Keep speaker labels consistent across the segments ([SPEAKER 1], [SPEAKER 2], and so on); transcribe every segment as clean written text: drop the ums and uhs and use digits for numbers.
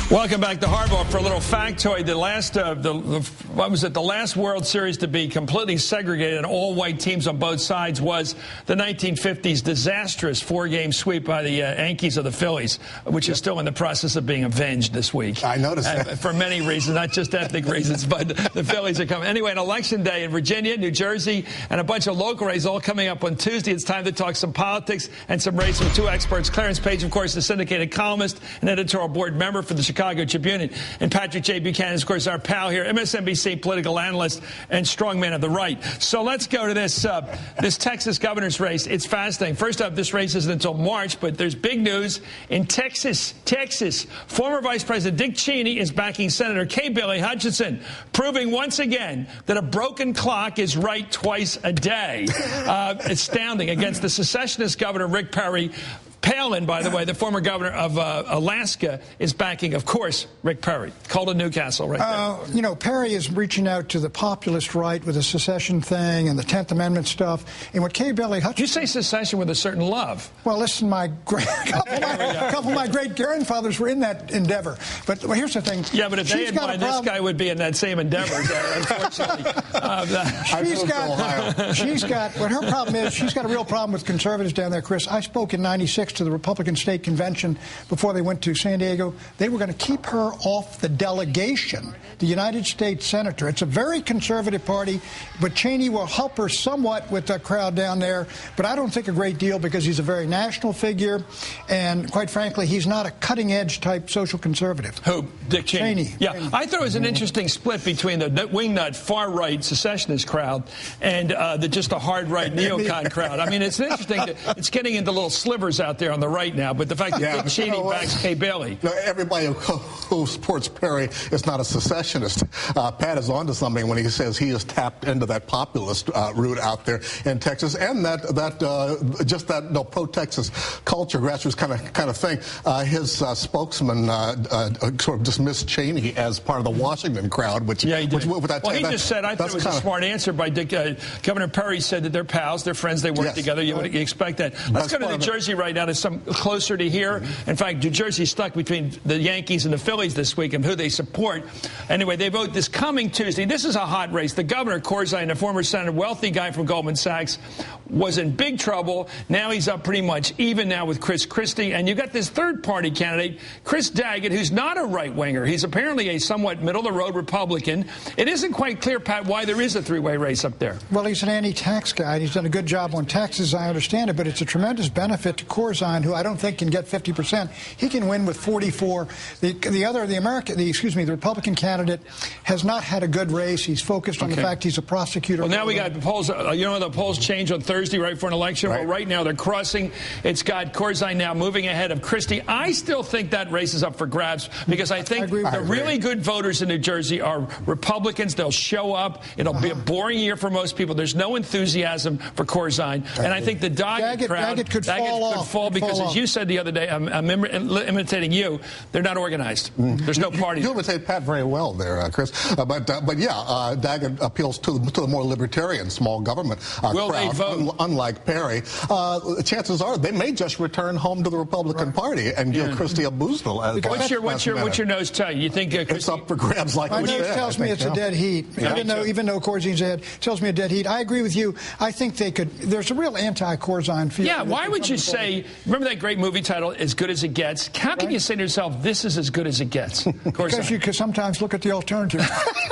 [SPEAKER 1] Welcome back to Hardball for a little factoid. The last World Series to be completely segregated and all white teams on both sides was the 1950s disastrous 4-game sweep by the Yankees of the Phillies, which is still in the process of being avenged this week.
[SPEAKER 2] I noticed that.
[SPEAKER 1] For many reasons, not just ethnic reasons, but the Phillies are coming. Anyway, an election day in Virginia, New Jersey, and a bunch of local races all coming up on Tuesday. It's time to talk some politics and some races with two experts. Clarence Page, of course, the syndicated columnist and editorial board member for the Chicago Tribune, and Patrick J. Buchanan, of course, our pal here, MSNBC political analyst and strongman of the right. So let's go to this Texas governor's race. It's fascinating. First up, this race isn't until March, but there's big news in Texas. Former Vice President Dick Cheney is backing Senator Kay Bailey Hutchinson, proving once again that a broken clock is right twice a day. Astounding. Against the secessionist governor Rick Perry. Palin, by the way, the former governor of Alaska, is backing, of course, Rick Perry. Called to Newcastle right there.
[SPEAKER 3] You know, Perry is reaching out to the populist right with the secession thing and the 10th Amendment stuff. And what Kay Bailey Hutchinson...
[SPEAKER 1] You say secession with a certain love.
[SPEAKER 3] Well, listen, a couple of my great-grandfathers were in that endeavor. But here's the thing.
[SPEAKER 1] Yeah, but if they had mine, this guy would be in that same endeavor, unfortunately.
[SPEAKER 3] What her problem is, she's got a real problem with conservatives down there, Chris. I spoke in '96 to the Republican State Convention before they went to San Diego. They were going to keep her off the delegation, the United States Senator. It's a very conservative party, but Cheney will help her somewhat with the crowd down there, but I don't think a great deal because he's a very national figure, and quite frankly, he's not a cutting-edge type social conservative.
[SPEAKER 1] Who? Dick Cheney? Yeah,
[SPEAKER 3] Cheney.
[SPEAKER 1] I thought it was an interesting split between the wingnut far-right secessionist crowd and just the hard-right neocon crowd. I mean, it's interesting that it's getting into little slivers out there on the right now, but the fact that Dick Cheney backs Kay Bailey.
[SPEAKER 2] Everybody who supports Perry is not a secessionist. Pat is onto something when he says he has tapped into that populist route out there in Texas, and that pro-Texas culture, grassroots kind of thing. His spokesman sort of dismissed Cheney as part of the Washington crowd, which
[SPEAKER 1] yeah, he did. He just said, I thought it was a smart answer by Dick. Governor Perry said that they're pals, they're friends, they work together. You would expect that. Let's go to New Jersey right now. There's some closer to here. In fact, New Jersey's stuck between the Yankees and the Phillies this week and who they support. Anyway, they vote this coming Tuesday. This is a hot race. The governor, Corzine, a former senator, wealthy guy from Goldman Sachs, was in big trouble. Now he's up pretty much even now with Chris Christie. And you got this third-party candidate, Chris Daggett, who's not a right-winger. He's apparently a somewhat middle-of-the-road Republican. It isn't quite clear, Pat, why there is a three-way race up there.
[SPEAKER 3] Well, he's an anti-tax guy. He's done a good job on taxes, I understand it, but it's a tremendous benefit to Corzine, who I don't think can get 50%. He can win with 44. The Republican candidate has not had a good race. He's focused on the fact he's a prosecutor.
[SPEAKER 1] Well, now we got the polls. The polls change on Thursday right for an election. Right. Well, right now they're crossing. It's got Corzine now moving ahead of Christie. I still think that race is up for grabs because I think the really good voters in New Jersey are Republicans. They'll show up. It'll be a boring year for most people. There's no enthusiasm for Corzine. And I think the Daggett crowd
[SPEAKER 3] could fall
[SPEAKER 1] because, as you said the other day, I'm imitating you, they're not organized. There's no party.
[SPEAKER 2] You imitate Pat very well there, Chris. But yeah, Daggett appeals to the more libertarian small government
[SPEAKER 1] Will
[SPEAKER 2] crowd,
[SPEAKER 1] they vote?
[SPEAKER 2] Unlike Perry. Chances are they may just return home to the Republican Party and give Christie a boozle.
[SPEAKER 1] What's your nose tell you? You think
[SPEAKER 2] it's up for grabs like
[SPEAKER 3] my nose tells me it's a dead heat. Even though Corzine's ahead, tells me a dead heat. I agree with you. I think they could. There's a real anti-Corzine feeling.
[SPEAKER 1] Yeah, why would you say, remember that great movie title, As Good as It Gets? How can you say to yourself, this is as good as it gets?
[SPEAKER 3] Because you could sometimes look at the alternative.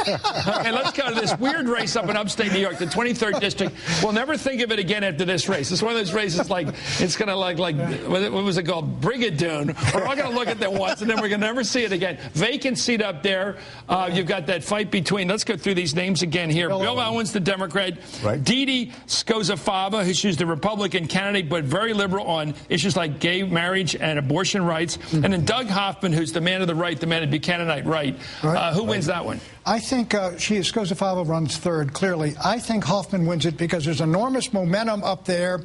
[SPEAKER 1] Okay, let's go to this weird race up in upstate New York, the 23rd District. We'll never think of it again after this race. It's one of those races it's going to like what was it called? Brigadoon. We're all going to look at that once, and then we're going to never see it again. Vacant seat up there. You've got that fight between, let's go through these names again here. Bill Owens, the Democrat. Right. Didi Scozafava, who's the Republican candidate, but very liberal on issues like gay marriage and abortion rights. And then Doug Hoffman, who's the man of the right, the man of Buchananite right. Who wins that one?
[SPEAKER 3] I think Skozafava runs third, clearly. I think Hoffman wins it because there's enormous momentum up there,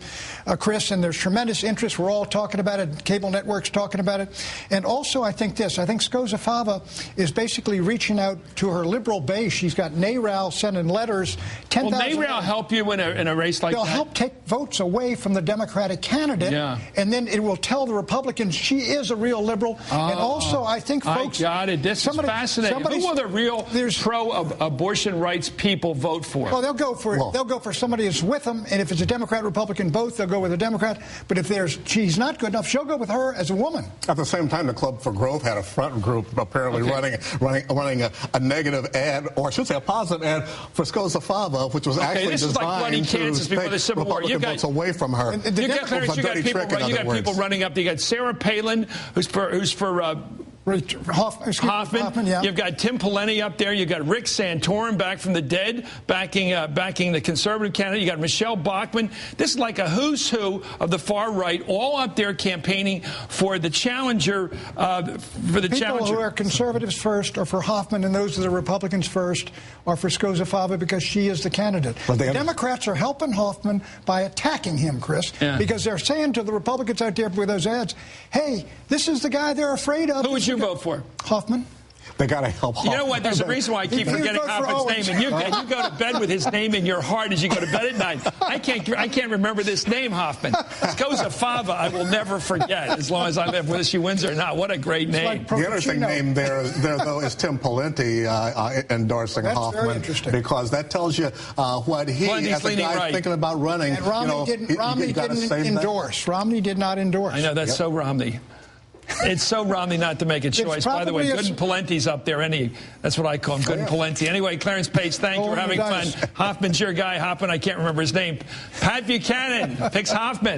[SPEAKER 3] Chris, and there's tremendous interest. We're all talking about it. Cable networks talking about it. And also, I think Skozafava is basically reaching out to her liberal base. She's got NARAL sending letters. 10,000.
[SPEAKER 1] Will NARAL help you in a race like that?
[SPEAKER 3] They'll help take votes away from the Democratic candidate, and then it will tell the Republicans she is a real liberal. And also, I think folks...
[SPEAKER 1] I got it. This is fascinating. Who will the real pro-abortion rights people vote for?
[SPEAKER 3] Well, they'll go for somebody that's with them, and if it's a Democrat-Republican both, they'll go with a Democrat. But if she's not good enough, she'll go with her as a woman.
[SPEAKER 2] At the same time, the Club for Growth had a front group apparently running a negative ad, or I should say a positive ad, for Skozafava, which was actually designed to take Republican votes away from her.
[SPEAKER 1] You got people running up. You got Sarah Palin, who's for Hoffman.
[SPEAKER 3] Yeah.
[SPEAKER 1] You've got Tim Pawlenty up there. You've got Rick Santorum back from the dead, backing the conservative candidate. You got Michelle Bachmann. This is like a who's who of the far right, all up there campaigning for the challenger.
[SPEAKER 3] People who are conservatives first are for Hoffman, and those are the Republicans first are for Skozafava because she is the candidate. The Democrats are helping Hoffman by attacking him, Chris, because they're saying to the Republicans out there with those ads, hey, this is the guy they're afraid of.
[SPEAKER 1] Who would you vote for?
[SPEAKER 3] Hoffman.
[SPEAKER 2] They got to help Hoffman.
[SPEAKER 1] You know what? There's a reason why I keep forgetting Hoffman's name. And you go to bed with his name in your heart as you go to bed at night. I can't remember this name, Hoffman. Skozafava, I will never forget as long as I live, whether she wins or not. What a great name.
[SPEAKER 2] The interesting name there though, is Tim Pawlenty endorsing Hoffman.
[SPEAKER 3] That's very interesting.
[SPEAKER 2] Because that tells you what he, as a guy thinking about running.
[SPEAKER 3] And Romney didn't endorse. Romney did not endorse.
[SPEAKER 1] I know, that's so Romney. It's so Romney not to make a choice. By the way, Good and Pawlenty's up there. That's what I call him, Good and Pawlenty. Anyway, Clarence Page, thank you for having fun. Hoffman's your guy. Hoffman, I can't remember his name. Pat Buchanan picks Hoffman.